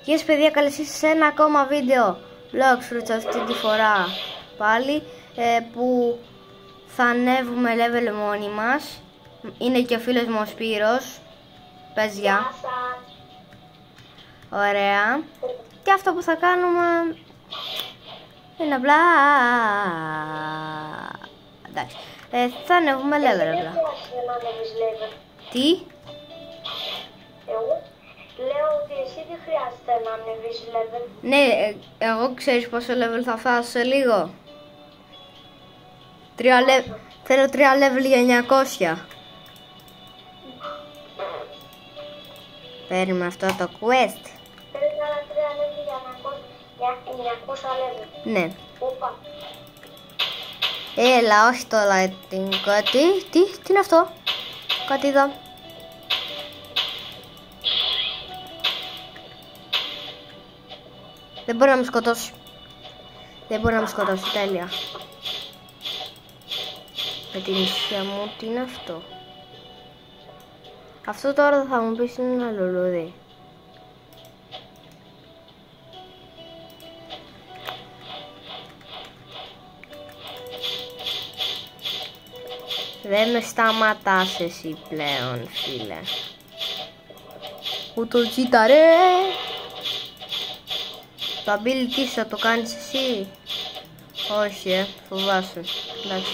Yes παιδιά, καλώς ήρθατε σε ένα ακόμα βίντεο Vlogs Fruits αυτή τη φορά πάλι που θα ανέβουμε level μόνοι μας. Είναι και ο φίλος μου ο Σπύρος. Πες γεια. Ωραία. Και αυτό που θα κάνουμε είναι απλά... εντάξει. Θα ανέβουμε level απλά. Τι? Λέω ότι εσύ δεν χρειάζεται να ανεβείς level. Ναι, εγώ ξέρεις πόσο level θα φτάσω σε λίγο. Θέλω 3 level για 900. Παίρνουμε αυτό το quest. Θέλεις άλλα 3 level για 900 level. Ναι. Οπα. Έλα, όχι το lighting. Τι είναι αυτό? Κάτι εδώ. Δεν μπορεί να με σκοτώσει. Δεν μπορεί να με σκοτώσει, τέλεια. Με την ησυχία μου, τι είναι αυτό? Αυτό τώρα θα μου πεις είναι ένα λουλούδι. Δεν με σταματάς εσύ πλέον, φίλε. Ούτω τσίτα ρε. Το ability θα το κάνεις εσύ? Όχι, φοβάσαι. Εντάξει.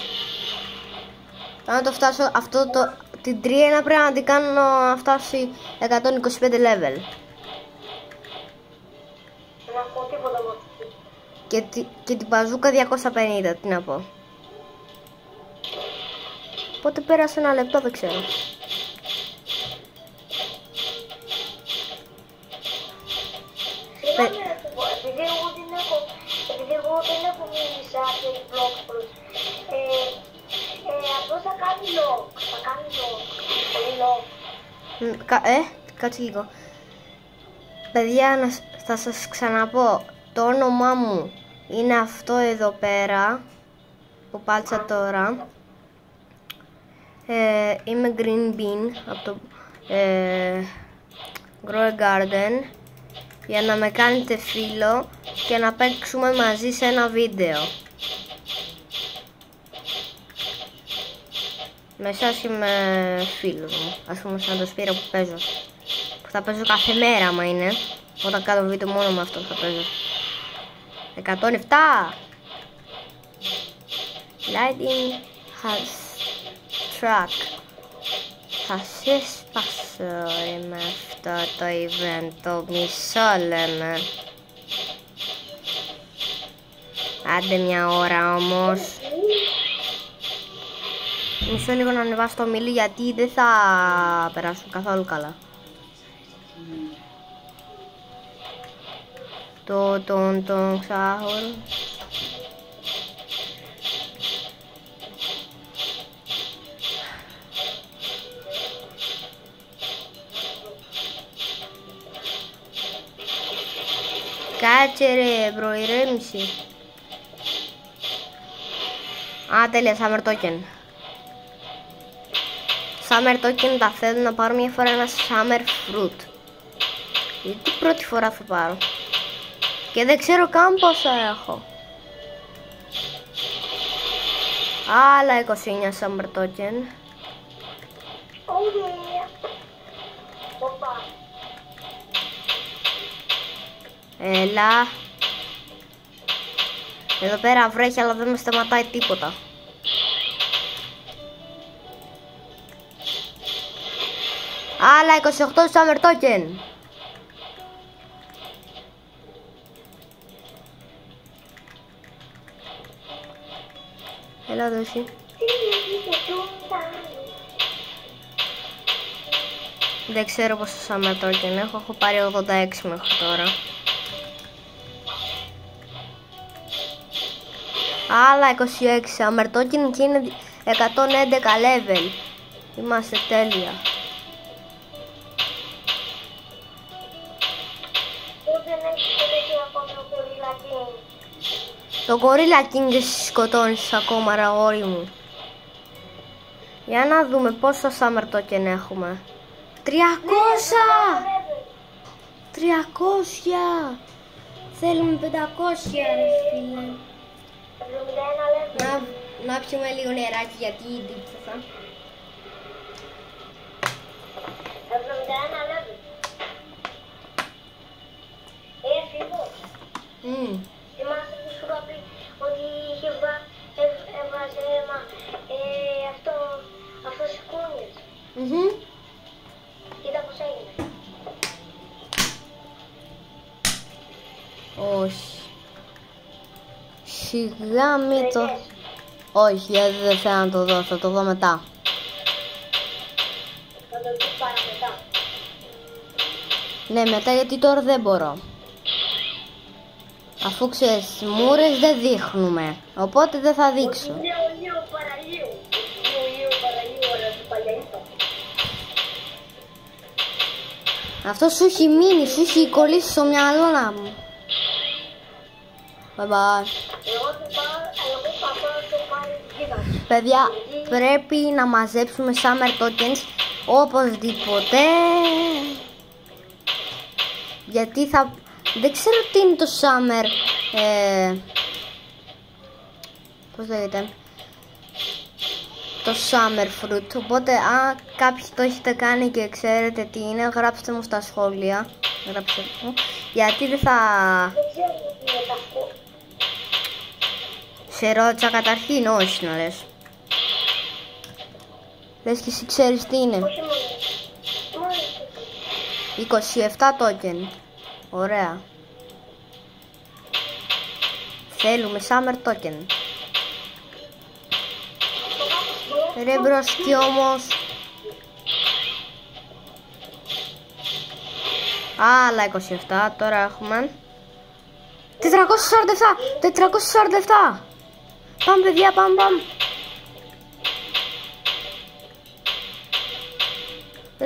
Αν το φτάσω την 3 πρέπει να την κάνω να φτάσει 125 level. Να πω τίποτα μόνο. Και την μπαζούκα 250, τι να πω. Πότε πέρασε ένα λεπτό, δεν ξέρω. Επειδή εγώ δεν έχω μείνει σε άκρη Vlogs Fruits, αυτός θα κάνει log. Θα κάνει log. Πολύ log. Κάτσε λίγο. Παιδιά, θα σας ξαναπώ. Το όνομά μου είναι αυτό εδώ πέρα που πάτησα τώρα. Είμαι Green Bean από το Grow a Garden, για να με κάνετε φίλο και να παίξουμε μαζί σε ένα βίντεο. Με εσάς είμαι φίλος μου, ας πούμε σαν το Σπύρο που παίζω. Που θα παίζω κάθε μέρα άμα είναι. Όταν κάνω βίντεο μόνο με αυτό θα παίζω. 107! Lighting has track. Θα σε σπάσω ρε με αυτό το event, το μισό λέμε. Άντε μια ώρα όμως. Μισό λίγο να ανεβάσω το μίλι γιατί δεν θα περάσουν καθόλου καλά. Τον ξάχωρο. Κάτσε ρε μπρο, ηρέμηση. Α, τέλεια, Summer Token. Summer Token τα θέλω να πάρω μια φορά ένα Summer Fruit. Γιατί πρώτη φορά θα πάρω. Και δεν ξέρω καν πόσα έχω. Άλλα 29 Summer Token. Οπα. Έλα. Εδώ πέρα βρέχει αλλά δεν με σταματάει τίποτα. Άλλα 28 Summer Token. Έλα δώσει. Δεν ξέρω πόσο Summer Token έχω πάρει 86 μέχρι τώρα. Άλλα 26 Summer Token και είναι 111 level. Είμαστε τέλεια. Το Gorilla King εσύ σκοτώνεις ακόμα ρε αγόρι μου. Για να δούμε πόσο Summer Token έχουμε. 300! 300! Θέλουμε 500, ρε φίλε. 71 level. Να πιούμε λίγο νεράκι γιατί δίψασα. 71 level. Φίλος. Θυμάστε που σου είχα πει ότι είχε έβγαζε αυτός οι κούνιες. Κοίτα πως έγινε. Όχι. Σιγά μη το... Όχι, γιατί δεν θέλω να το δω, θα το δω μετά. Θα το δεις παραμετά. Ναι, μετά γιατί τώρα δεν μπορώ. Αφού ξέρεις, μούρες δεν δείχνουμε, οπότε δεν θα δείξω. Λίγο παραλίου, ωραία, του παλιά είπα. Αυτό σου έχει μείνει, σου έχει κολλήσει στο μυαλό να μου. Bye bye. Εγώ θα πάω στο πάρει. Παιδιά, πρέπει να μαζέψουμε summer tokens οπωσδήποτε. Γιατί θα... Δεν ξέρω τι είναι το summer... πώς λέγεται... Το summer fruit. Οπότε αν κάποιοι το έχετε κάνει και ξέρετε τι είναι, γράψτε μου στα σχόλια. Γράψτε μου. Γιατί δεν θα... Δεν ξέρω τι είναι αυτό. Σε ρώτησα καταρχήν, όχι να λες. Λες και εσύ ξέρεις τι είναι. Όχι μόνο. 27 token. Ωραία. Θέλουμε summer token. Ρε μπροσκή όμως. Άλλα 27. Τώρα έχουμε 447. 447. Πάμε παιδιά, πάμε. 447.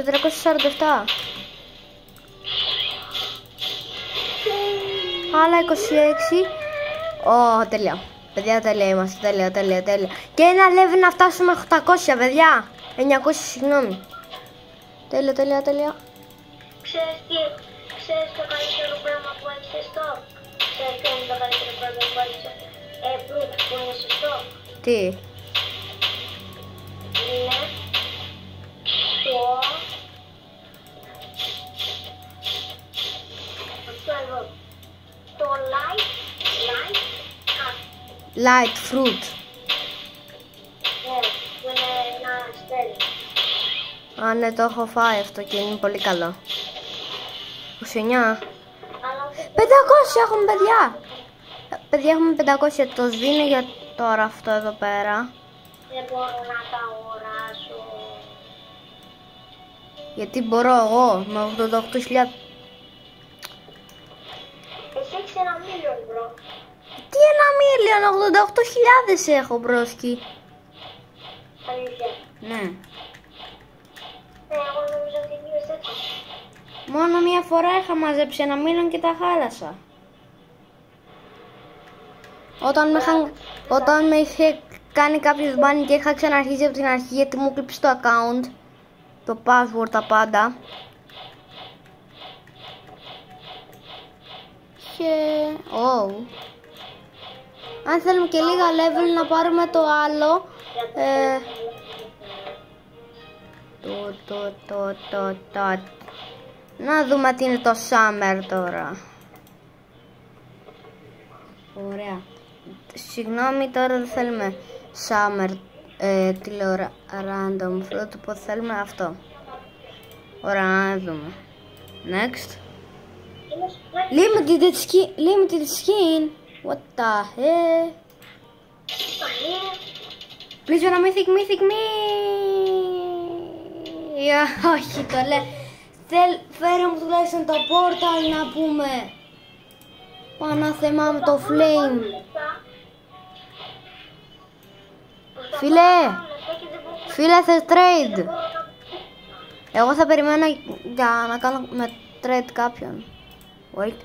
Άλλα 26. Τέλεια. Παιδιά, τέλεια είμαστε. Τέλεια. Και ένα level να φτάσουμε 800, παιδιά. 900, συγγνώμη. Τέλεια. Ξέρεις το καλύτερο πράγμα που έχεις στο. Ξέρεις ποιο είναι το καλύτερο πράγμα που έχεις που είναι σωστό. Τι? Είναι το Light fruit. Ναι, που είναι ένα αστέρι. Α, ναι, το έχω φάει αυτό και είναι πολύ καλό. 29. 500 έχουμε, παιδιά. Παιδιά, έχουμε 500. Το σβήνω για τώρα αυτό εδώ πέρα. Δεν μπορώ να τα αγοράσω. Γιατί μπορώ εγώ με 88.000. Εσύ έχεις 1 μίλιον, μπρο. Τι 1 μίλιον, 88.000 έχω, μπρόσκι. Αλήθεια. Ναι. Εγώ νομίζω ότι γίνεις έτσι. Μόνο μία φορά είχα μαζέψει 1 μίλιον και τα χάλασα. Όταν με είχε κάνει κάποιος μπάνι και είχα ξαναρχίσει από την αρχή γιατί μου κλείψει το account, το password, τα πάντα. Και... αν θέλουμε και λίγα level να πάρουμε το άλλο. Να δούμε τι είναι το summer τώρα. Ωραία. Συγγνώμη, τώρα δεν θέλουμε summer random fruit, οπότε θέλουμε αυτό. Ωραία, να δούμε. Next. Limited skin. What the heck? Please want a mythic me. Όχι, το λέει. Φέρε μου τουλάχιστον το portal να πούμε. Πανάθεμά με το flame. Φίλε, θες trade? Εγώ θα περιμένω για να κάνω με trade κάποιον. Wait,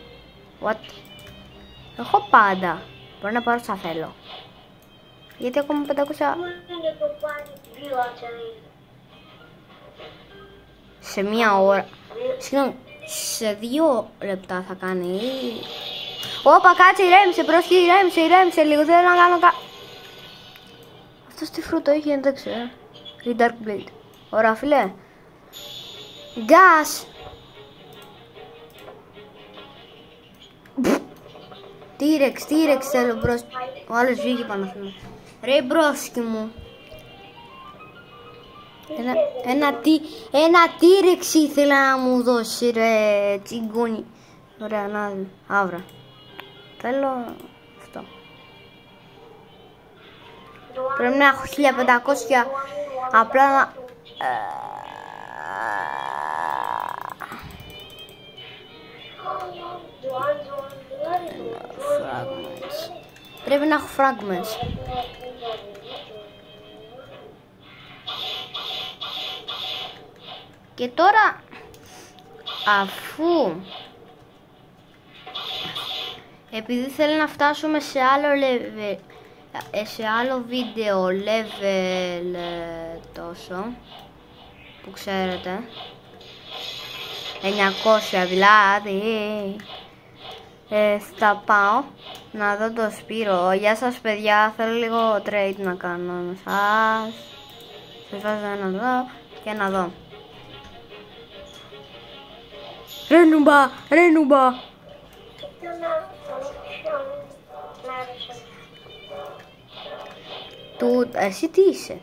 what? Έχω πάντα. Μπορώ να πάρω όσα θέλω. Γιατί ακόμα 500... σε μία ώρα. Συγγνώμη, Σε 2 λεπτά θα κάνει. Όπα, κάτσε, ηρέμησε, πρόσχη, ηρέμησε λίγο, θέλω να κάνω αυτός τι φρούτο είχε, δεν ξέρω. Η Dark Blade. Ωραία, φίλε. Gas. T-Rex θέλω μπρος. Ο άλλος βγήκε πάνω αυτό. Ρε μπρόσκι μου. Ένα T-Rex ήθελα να μου δώσει ρε τσιγκούνι. Ωραία, να δει. Αύρα. Θέλω αυτό. Πρέπει να έχω 1500 απλά να... Πρέπει να έχω fragments. Και τώρα αφού επειδή θέλω να φτάσουμε σε άλλο level, σε άλλο βίντεο level τόσο που ξέρετε 900 δηλαδή, θα πάω να δω το Σπύρο. Γεια σας παιδιά, θέλω λίγο trade να κάνω με εσάς. Σας βάζω ένα εδώ και ένα εδώ. Ρε νουμπά. Εσύ τι είσαι?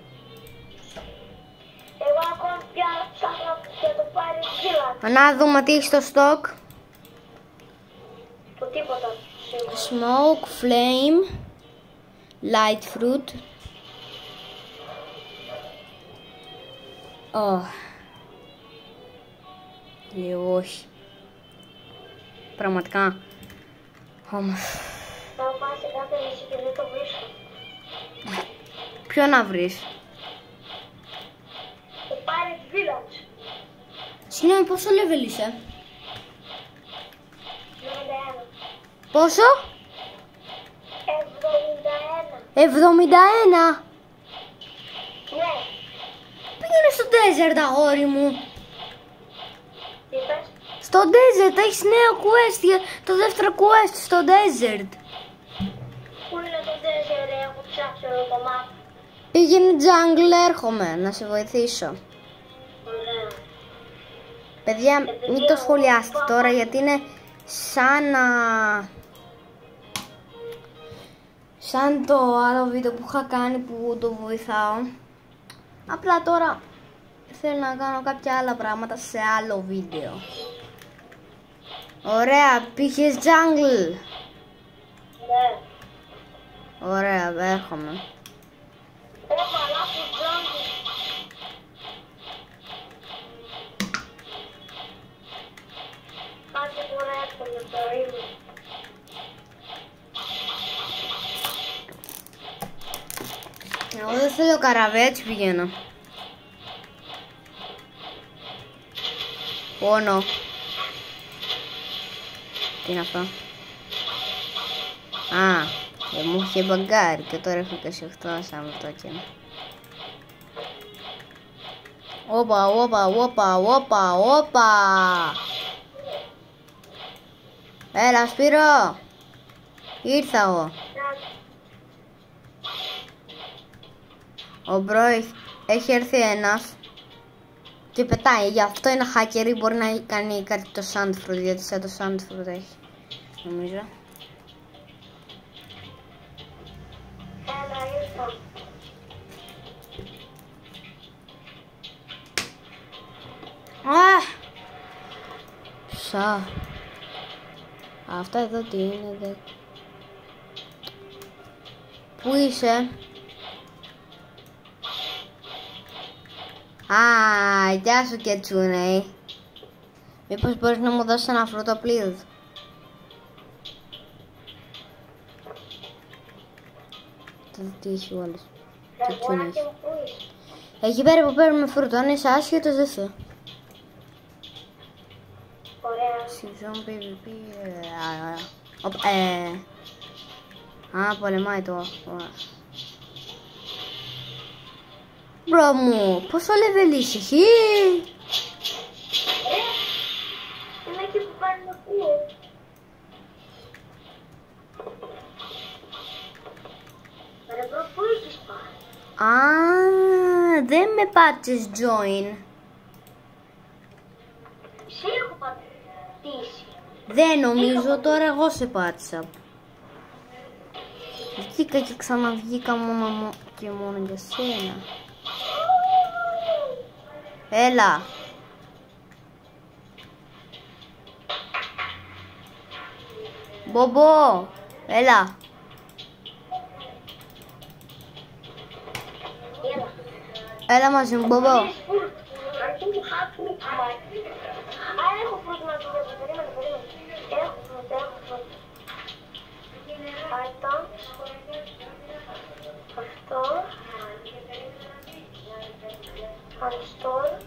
Εγώ ακόμα πια ψάχνω και το πάρει φύλλα. Να δούμε τι έχει στο στόκ. Το τίποτα. Smoke, flame, light fruit. Όχι. Πραγματικά. Όμως. Θα πάω σε κάθε νησί και δεν το βρίσκω. Ποιο να βρεις? Το πάρει village. Συγγνώμη, πόσο level είσαι? 91. Πόσο? 71. 71. Ναι. Πήγαινε στο desert αγόρι μου. Τι είπες? Στο desert έχεις νέο quest, το δεύτερο quest στο desert. Πού είναι το desert, έχω ψάξει όλο το map. Πήγαινε jungle, έρχομαι να σε βοηθήσω. Ωραία. Παιδιά, μην το σχολιάσετε τώρα γιατί είναι σαν το άλλο βίντεο που είχα κάνει που το βοηθάω. Απλά τώρα θέλω να κάνω κάποια άλλα πράγματα σε άλλο βίντεο. Ωραία, πήγες jungle. Ναι. Ωραία, έρχομαι. Μαλάκι jungle. Κάτι που έρχομαι το είμαι. Εγώ δεν θέλω καραβέ, έτσι πηγαίνω. Πόνο. Τι είναι αυτό? Μου είχε μπαγκάρει και τώρα έχω 28 σαν αυτό και... Όπα. Έλα Σπύρο. Ήρθα εγώ. Ο μπρο έχει έρθει ένας και πετάει, γι' αυτό είναι hacker, μπορεί να κάνει κάτι το Sandfruit, γιατί σαν το Sandfruit έχει, νομίζω. Έλα, ήρθα. Αυτά εδώ τι είναι, δε... Πού είσαι? Γεια σου Κετσούνε. Μήπως μπορείς να μου δώσεις ένα φρούτο please? Τι έχει ο άλλος? Κετσούνε έχει. Εκεί πέρα που παίρνουμε φρούτο, αν είσαι άσχετος δεν θέλω. Ωραία. Season PvP. Πολεμάει το. Μπρο μου, πόσο level είσαι, Είμαι πάτησες join? Σε έχω πατήσει. Δεν νομίζω, τώρα εγώ σε πάτησα. Βγήκα και ξαναβγήκα μόνο και μόνο για σένα. Έλα. Μπομπό, έλα. Έλα μαζί μου, Μπομπό. Α, έχω φρούτ να του δώσω. Περίμενε. Έχω φρούτ. Αυτό.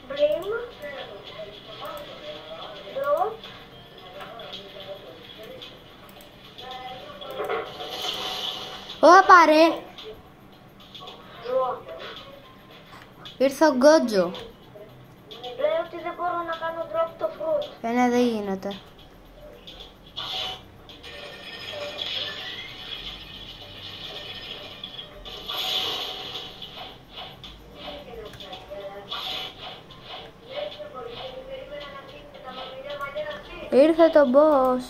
Μπριμ. Ντροπ. Ωπα ρε. Ζω. Ήρθε ο Γκότζο. Λέει ότι δεν μπορώ να κάνω drop το φρούτ. Ναι, δεν γίνεται. Ήρθε το boss.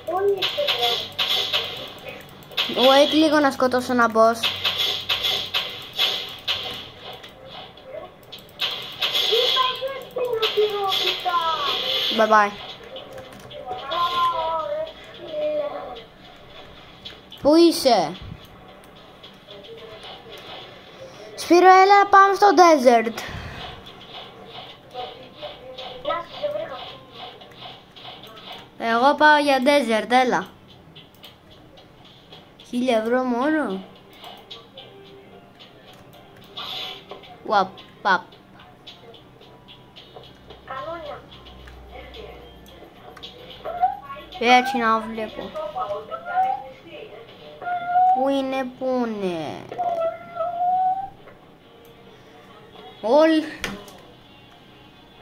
Όλοι είστε εδώ. Wait λίγο να σκοτώσω ένα boss. Bye bye. Πού είσαι? Σπύρο, έλα πάμε στο desert. Να σε βρήκα. Εγώ πάω για desert, έλα. 1.000 ευρώ μόνο. Wap, pap. Κανόνια. Έτσι να βλέπω. Πού είναι? Όλοι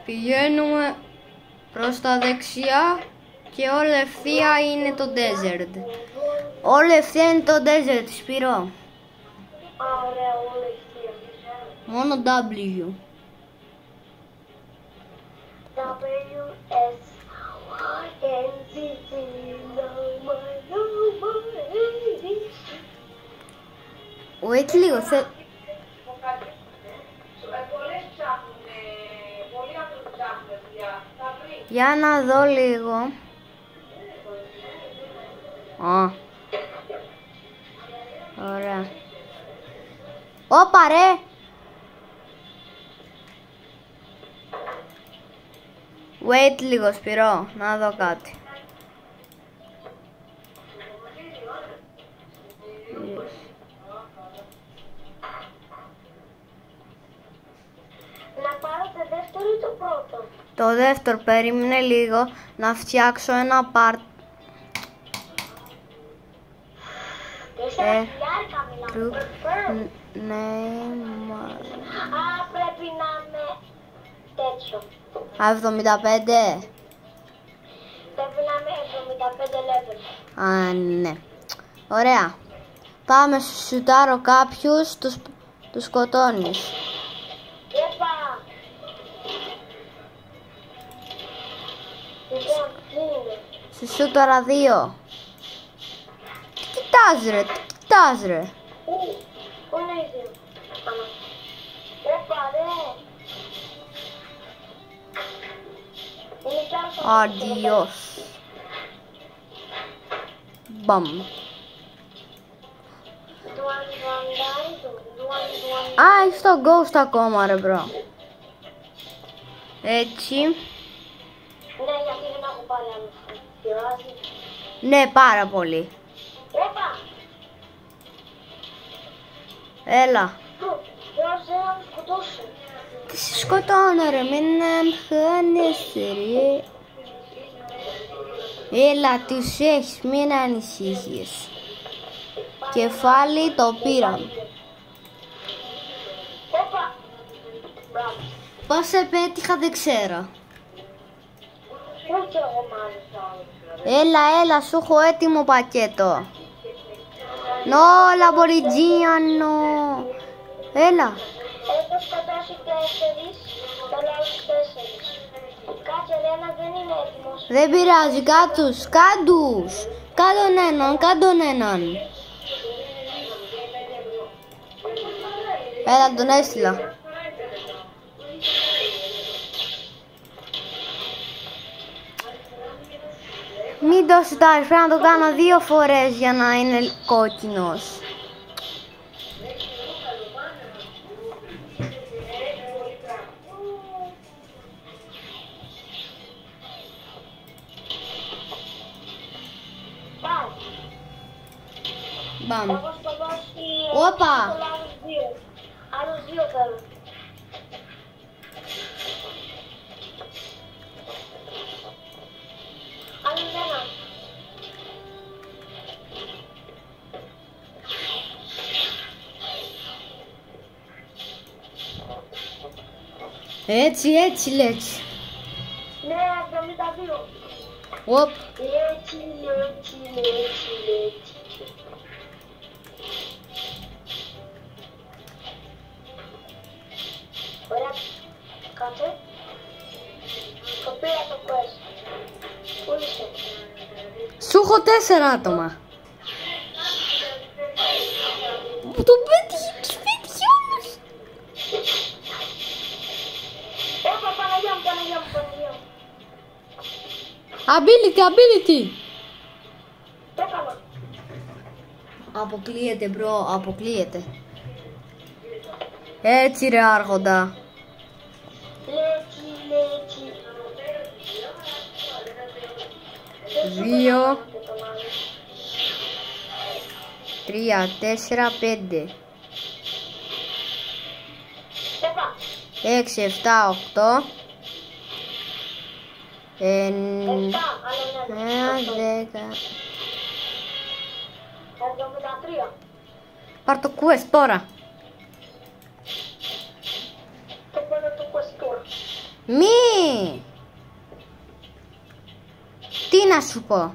πηγαίνουμε προς τα δεξιά και όλη ευθεία είναι το desert. Όλη ευθεία είναι το desert, Σπύρο. Α, ωραία, όλα ευθεία. Μόνο W. Wait λίγο, για να δω λίγο. Α, ωραία. Ωπα ρε. Wait λίγο, Σπυρό, να δω κάτι. Να πάρω το δεύτερο ή το πρώτο? Το δεύτερο, περίμενε λίγο να φτιάξω ένα part. 4.000 μιλάμε. Ναι, Α, πρέπει να είμαι τέτοιο. 75. Πρέπει να είμαι 75 level. Α, ναι. Ωραία. Πάμε, σουτάρω κάποιους, τους σκοτώνεις. Έπα. Λοιπόν, τι είναι? Σου σούταρα 2. Τι κοιτάς ρε, Πού είναι οι δύο? Έπα, ρε. Είναι κι άλλο. Adios. Μπαμ. Α, έχεις το ghost ακόμα ρε μπρο. Έτσι. Ναι, γιατί δεν έχω πάρει άλλο. Πειράζει. Ναι, πάρα πολύ. Έπα. Έλα. Πειράζει να με σκοτώσει. Τι σε σκοτώνω ρε, μην χάνεσαι ρε. Έλα, τους έχεις, μην ανησυχείς. Κεφάλι το πήραμε. Όπα. Μπράβο. Πώς σε πέτυχα δεν ξέρω. Όχι εγώ μάλλον. Έλα, σου έχω έτοιμο πακέτο. Νο, λαμποριτζίανο. Έλα. Έχω σκοτώσει 4, τώρα άλλους 4. Κάτσε ένα δεν είναι έτοιμος. Δεν πειράζει, κάντους. Κάν τον έναν. Έλα, τον έστειλα. Μην το σουτάρεις, πρέπει να το κάνω 2 φορές για να είναι κόκκινος. Μπαμ. Έχω σκοτώσει Όπα. άλλους 2 θέλω. Άλλος ένα. Έτσι λέτσι. Ναι, 72. Οπ. Έτσι. Ωραία, κάτσε. Το πήρα το quest. Πού είσαι? Σου έχω 4 άτομα. Το πέτυχε όμως. Όπα, Παναγιά μου. Ability. Το έκανα. Αποκλείεται μπρο, αποκλείεται. Έτσι ρε άρχοντα. Λέτσι. 2, 3, 4, 5, Έπα. 6, 7, 8, 9, 10. 73. Πάρ' το quest τώρα. Το παίρνω το quest τώρα. Μη! Τι να σου πω.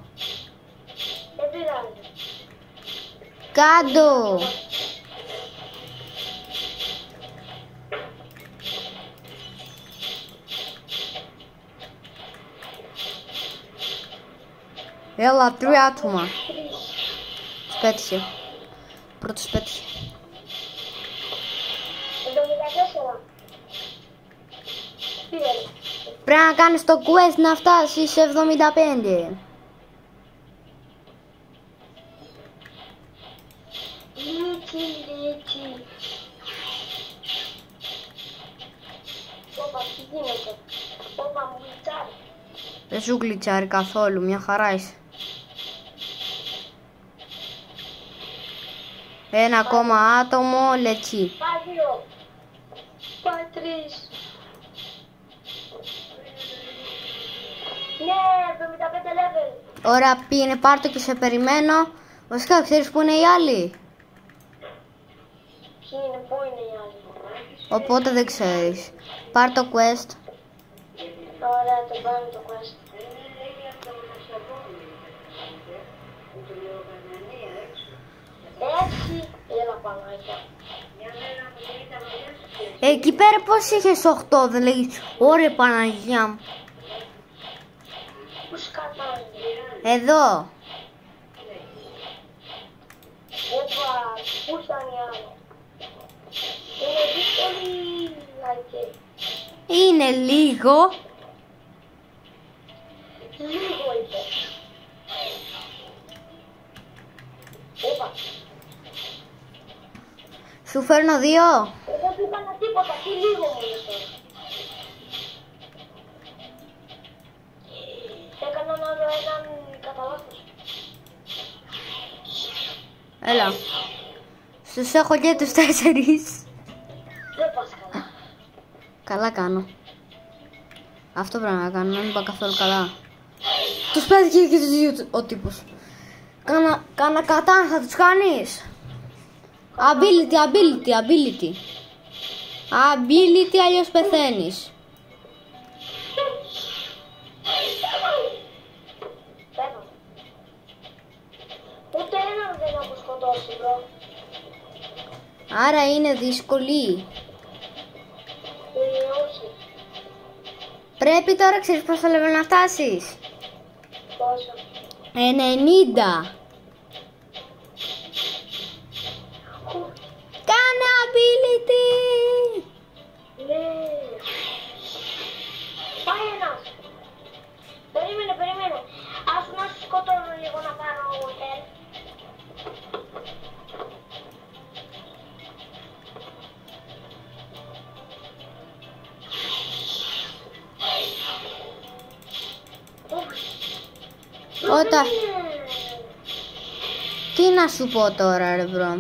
Δεν πειράζει. Κάντο. Έλα, 3 άτομα. Πέτυχε. Πρώτος πέτυχε. 74. Τι είναι? Πρέπει να κάνεις το quest να φτάσεις σε 75. Λίτσι. Όπα, τι γίνεται? Όπα, μου γλυτσάρει. Δεν σου γλιτσάρει καθόλου, μια χαρά είσαι. 1 ακόμα άτομο, λετσί. Πάει 2. Πάει 3. Ναι, 75 level. Ωραία, πήγαινε, πάρ' το και σε περιμένω. Βασικά, ξέρεις που είναι οι άλλοι? Ποιοι είναι, πού είναι οι άλλοι? Οπότε δεν ξέρεις. Πάρ' το quest. Ωραία, το παίρνω το quest. Έτσι, έλα Παναγιά. Εκεί πέρα πώς είχες 8, δεν λέγεις? Ωραία Παναγιά μου. Πού σκατάνε? Εδώ. Όπα, πού ήταν οι άλλοι? Είναι δύσκολη like. Είναι λίγο. Λίγο είπε. Όπα. Σου φέρνω 2. Εγώ δεν έκανα τίποτα, τι λίγο μου είπε. Έκαναν άλλο έναν κατά λάθος. Έλα. Στους έχω και τους 4. Δεν πας καλά. Καλά κάνω. Αυτό πρέπει να κάνω, να μην πάω καθόλου καλά. Τους πέτυχε και τους 2 ο τύπος. Κάνα κατάν θα τους κάνεις. Ability. Ability, αλλιώς πεθαίνεις. Όχι, bro. Άρα είναι δύσκολη. Όχι. Πρέπει τώρα, ξέρεις πόσο level να φτάσεις? Πόσο? 90. Κάνε ability. Ναι. Πάει ένας. Περίμενε. Ας να σκοτώνω λίγο να πάρω hotel. Όταν... Τι να σου πω τώρα ρε μπρο.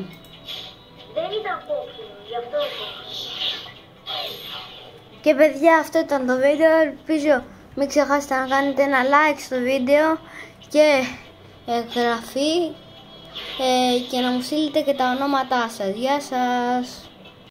Δεν ήταν κόκκινο, γι' αυτό Και παιδιά, αυτό ήταν το βίντεο. Ελπίζω μην ξεχάσετε να κάνετε ένα like στο βίντεο και εγγραφή και να μου στείλετε και τα ονόματά σας. Γεια σας.